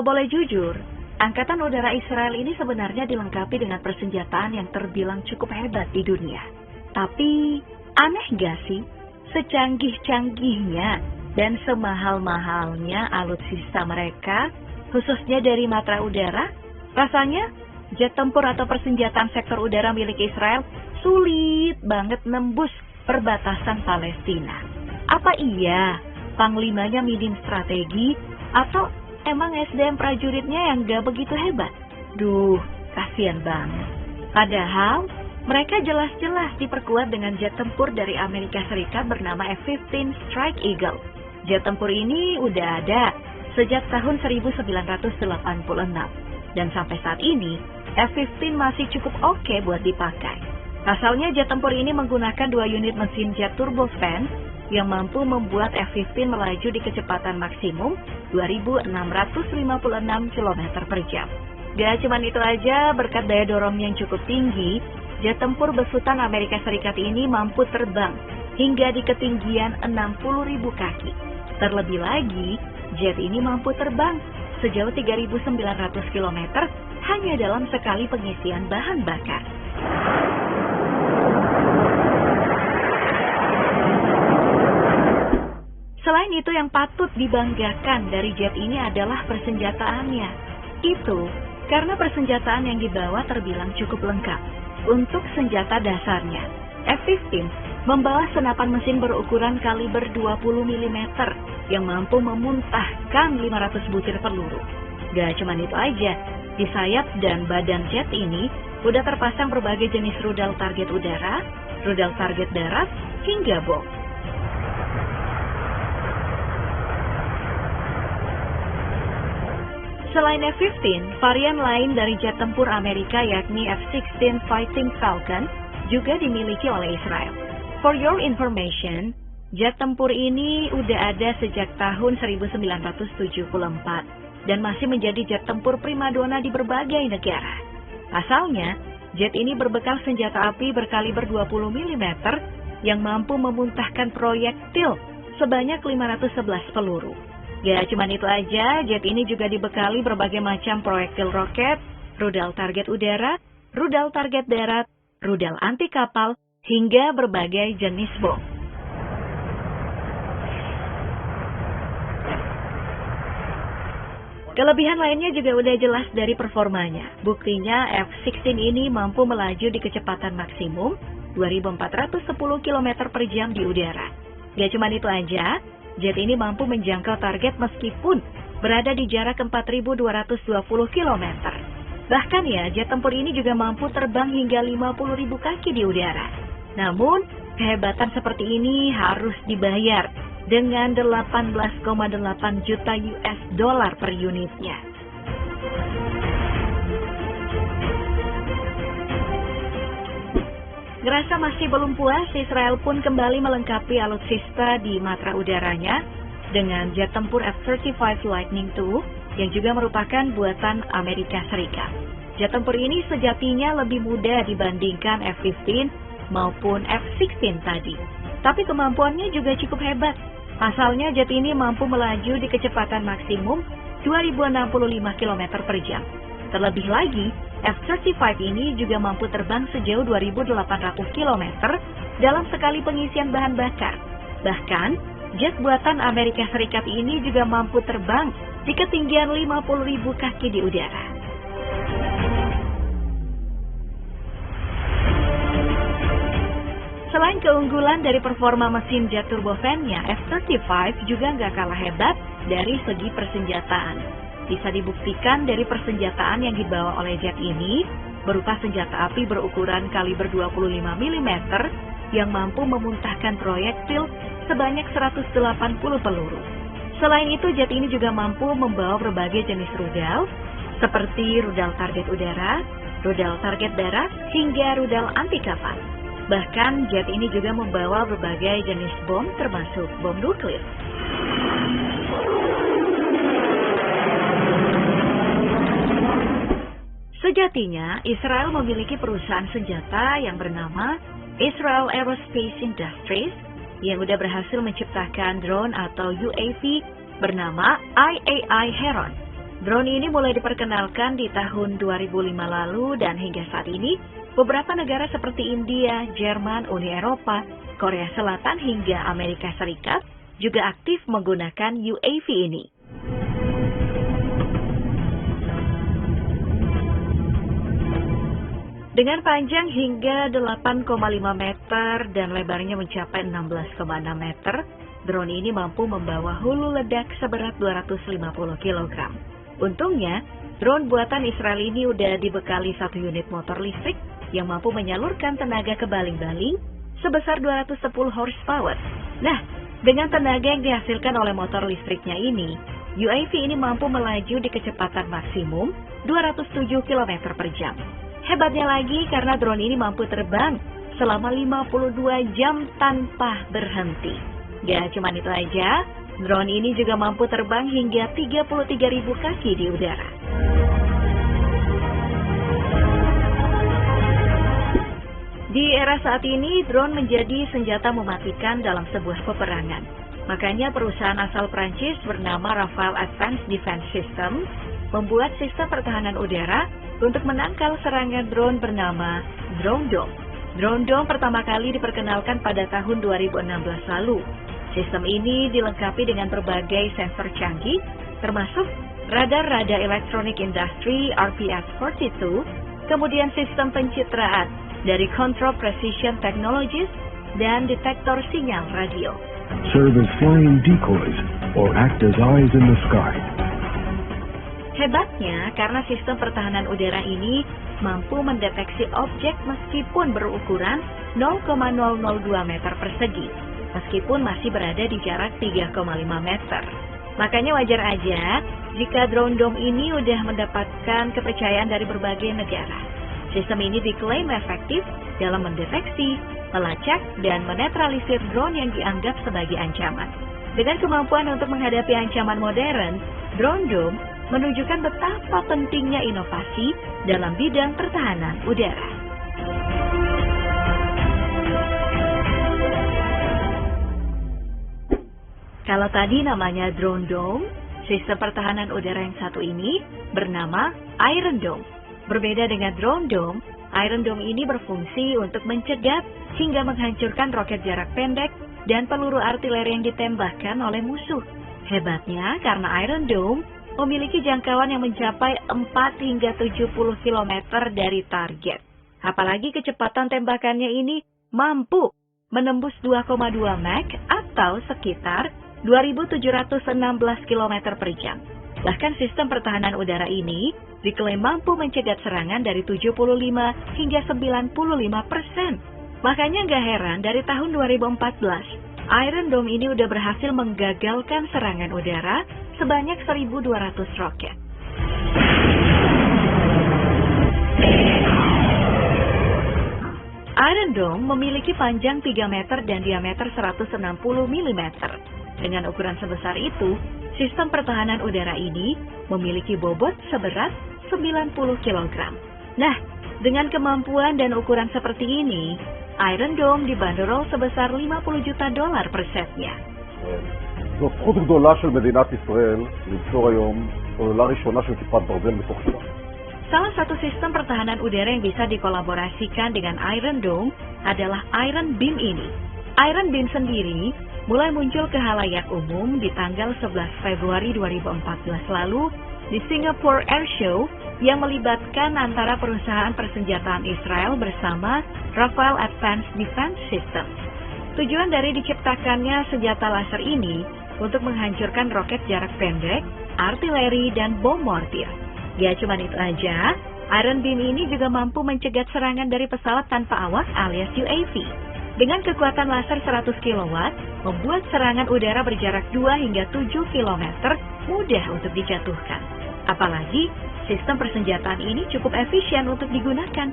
Kalau boleh jujur, Angkatan Udara Israel ini sebenarnya dilengkapi dengan persenjataan yang terbilang cukup hebat di dunia. Tapi, aneh gak sih? Secanggih-canggihnya dan semahal-mahalnya alutsista mereka, khususnya dari matra udara, rasanya jet tempur atau persenjataan sektor udara milik Israel sulit banget nembus perbatasan Palestina. Apa iya panglimanya minim strategi atau emang SDM prajuritnya yang gak begitu hebat? Duh, kasihan banget. Padahal mereka jelas-jelas diperkuat dengan jet tempur dari Amerika Serikat bernama F-15 Strike Eagle. Jet tempur ini udah ada sejak tahun 1986. Dan sampai saat ini, F-15 masih cukup oke buat dipakai. Pasalnya jet tempur ini menggunakan 2 unit mesin jet turbofan yang mampu membuat F-15 melaju di kecepatan maksimum 2.656 km per jam. Gak cuman itu aja, berkat daya dorong yang cukup tinggi, jet tempur besutan Amerika Serikat ini mampu terbang hingga di ketinggian 60.000 kaki. Terlebih lagi, jet ini mampu terbang sejauh 3.900 km hanya dalam sekali pengisian bahan bakar. Selain itu, yang patut dibanggakan dari jet ini adalah persenjataannya. Itu karena persenjataan yang dibawa terbilang cukup lengkap. Untuk senjata dasarnya, F-15 membawa senapan mesin berukuran kaliber 20 mm yang mampu memuntahkan 500 butir peluru. Gak cuma itu aja, di sayap dan badan jet ini udah terpasang berbagai jenis rudal target udara, rudal target darat, hingga bom. Selain F-15, varian lain dari jet tempur Amerika yakni F-16 Fighting Falcon juga dimiliki oleh Israel. For your information, jet tempur ini udah ada sejak tahun 1974 dan masih menjadi jet tempur primadona di berbagai negara. Pasalnya, jet ini berbekal senjata api berkaliber 20 mm yang mampu memuntahkan proyektil sebanyak 511 peluru. Gak cuma itu aja, jet ini juga dibekali berbagai macam proyektil roket, rudal target udara, rudal target darat, rudal anti kapal, hingga berbagai jenis bom. Kelebihan lainnya juga udah jelas dari performanya. Buktinya F-16 ini mampu melaju di kecepatan maksimum 2.410 km per jam di udara. Gak cuma itu aja, jet ini mampu menjangkau target meskipun berada di jarak 4.220 km. Bahkan ya, jet tempur ini juga mampu terbang hingga 50.000 kaki di udara. Namun, kehebatan seperti ini harus dibayar dengan 18,8 juta US dollar per unitnya. Ngerasa masih belum puas, Israel pun kembali melengkapi alutsista di matra udaranya dengan jet tempur F-35 Lightning II yang juga merupakan buatan Amerika Serikat. Jet tempur ini sejatinya lebih mudah dibandingkan F-15 maupun F-16 tadi. Tapi kemampuannya juga cukup hebat. Pasalnya jet ini mampu melaju di kecepatan maksimum 2.065 km per jam. Terlebih lagi, F-35 ini juga mampu terbang sejauh 2.800 km dalam sekali pengisian bahan bakar. Bahkan, jet buatan Amerika Serikat ini juga mampu terbang di ketinggian 50.000 kaki di udara. Selain keunggulan dari performa mesin jet turbofan-nya, F-35 juga nggak kalah hebat dari segi persenjataan. Bisa dibuktikan dari persenjataan yang dibawa oleh jet ini berupa senjata api berukuran kaliber 25 mm yang mampu memuntahkan proyektil sebanyak 180 peluru. Selain itu, jet ini juga mampu membawa berbagai jenis rudal seperti rudal target udara, rudal target darat, hingga rudal anti kapal. Bahkan jet ini juga membawa berbagai jenis bom termasuk bom nuklir. Sejatinya, Israel memiliki perusahaan senjata yang bernama Israel Aerospace Industries yang sudah berhasil menciptakan drone atau UAV bernama IAI Heron. Drone ini mulai diperkenalkan di tahun 2005 lalu dan hingga saat ini beberapa negara seperti India, Jerman, Uni Eropa, Korea Selatan hingga Amerika Serikat juga aktif menggunakan UAV ini. Dengan panjang hingga 8,5 meter dan lebarnya mencapai 16,6 meter, drone ini mampu membawa hulu ledak seberat 250 kg. Untungnya, drone buatan Israel ini udah dibekali satu unit motor listrik yang mampu menyalurkan tenaga ke baling-baling sebesar 210 horsepower. Nah, dengan tenaga yang dihasilkan oleh motor listriknya ini, UAV ini mampu melaju di kecepatan maksimum 207 km per jam. Hebatnya lagi karena drone ini mampu terbang selama 52 jam tanpa berhenti. Gak cuma itu aja, drone ini juga mampu terbang hingga 33.000 kaki di udara. Di era saat ini, drone menjadi senjata mematikan dalam sebuah peperangan. Makanya perusahaan asal Prancis bernama Rafale Advanced Defense System membuat sistem pertahanan udara untuk menangkal serangan drone bernama Drone Dome. Drone Dome pertama kali diperkenalkan pada tahun 2016 lalu. Sistem ini dilengkapi dengan berbagai sensor canggih, termasuk radar elektronik industri RPS-42, kemudian sistem pencitraan dari Control Precision Technologies, dan detektor sinyal radio. Serve as flying decoys or act as eyes in the sky. Hebatnya, karena sistem pertahanan udara ini mampu mendeteksi objek meskipun berukuran 0,002 meter persegi, meskipun masih berada di jarak 3,5 meter. Makanya wajar aja jika Drone Dome ini udah mendapatkan kepercayaan dari berbagai negara. Sistem ini diklaim efektif dalam mendeteksi, melacak, dan menetralisir drone yang dianggap sebagai ancaman. Dengan kemampuan untuk menghadapi ancaman modern, Drone Dome menunjukkan betapa pentingnya inovasi dalam bidang pertahanan udara. Kalau tadi namanya Drone Dome, sistem pertahanan udara yang satu ini bernama Iron Dome. Berbeda dengan Drone Dome, Iron Dome ini berfungsi untuk mencegat hingga menghancurkan roket jarak pendek dan peluru artileri yang ditembakkan oleh musuh. Hebatnya karena Iron Dome memiliki jangkauan yang mencapai 4 hingga 70 km dari target. Apalagi kecepatan tembakannya ini mampu menembus 2,2 Mach atau sekitar 2.716 km per jam. Bahkan sistem pertahanan udara ini diklaim mampu mencegat serangan dari 75 hingga 95%. Makanya nggak heran dari tahun 2014, Iron Dome ini udah berhasil menggagalkan serangan udara sebanyak 1.200 roket. Iron Dome memiliki panjang 3 meter dan diameter 160 mm. Dengan ukuran sebesar itu, sistem pertahanan udara ini memiliki bobot seberat 90 kg. Nah, dengan kemampuan dan ukuran seperti ini, Iron Dome dibanderol sebesar $50 juta per setnya. זו זכות גדולה של מדינת ישראל ליצור היום סוללה ראשונה של כיפת ברזל בתוך צבא. Salah satu sistem pertahanan udara yang bisa dikolaborasikan dengan Iron Dome adalah Iron Beam ini. Iron Beam sendiri mulai muncul ke halayak umum di tanggal 11 Februari 2014 lalu di Singapore Air Show yang melibatkan antara perusahaan persenjataan Israel bersama Rafale Advanced Defense System. Tujuan dari diciptakannya senjata laser ini untuk menghancurkan roket jarak pendek, artileri, dan bom mortir. Ya cuma itu aja, Iron Beam ini juga mampu mencegat serangan dari pesawat tanpa awak alias UAV. Dengan kekuatan laser 100 kW, membuat serangan udara berjarak 2 hingga 7 km mudah untuk dijatuhkan. Apalagi, sistem persenjataan ini cukup efisien untuk digunakan.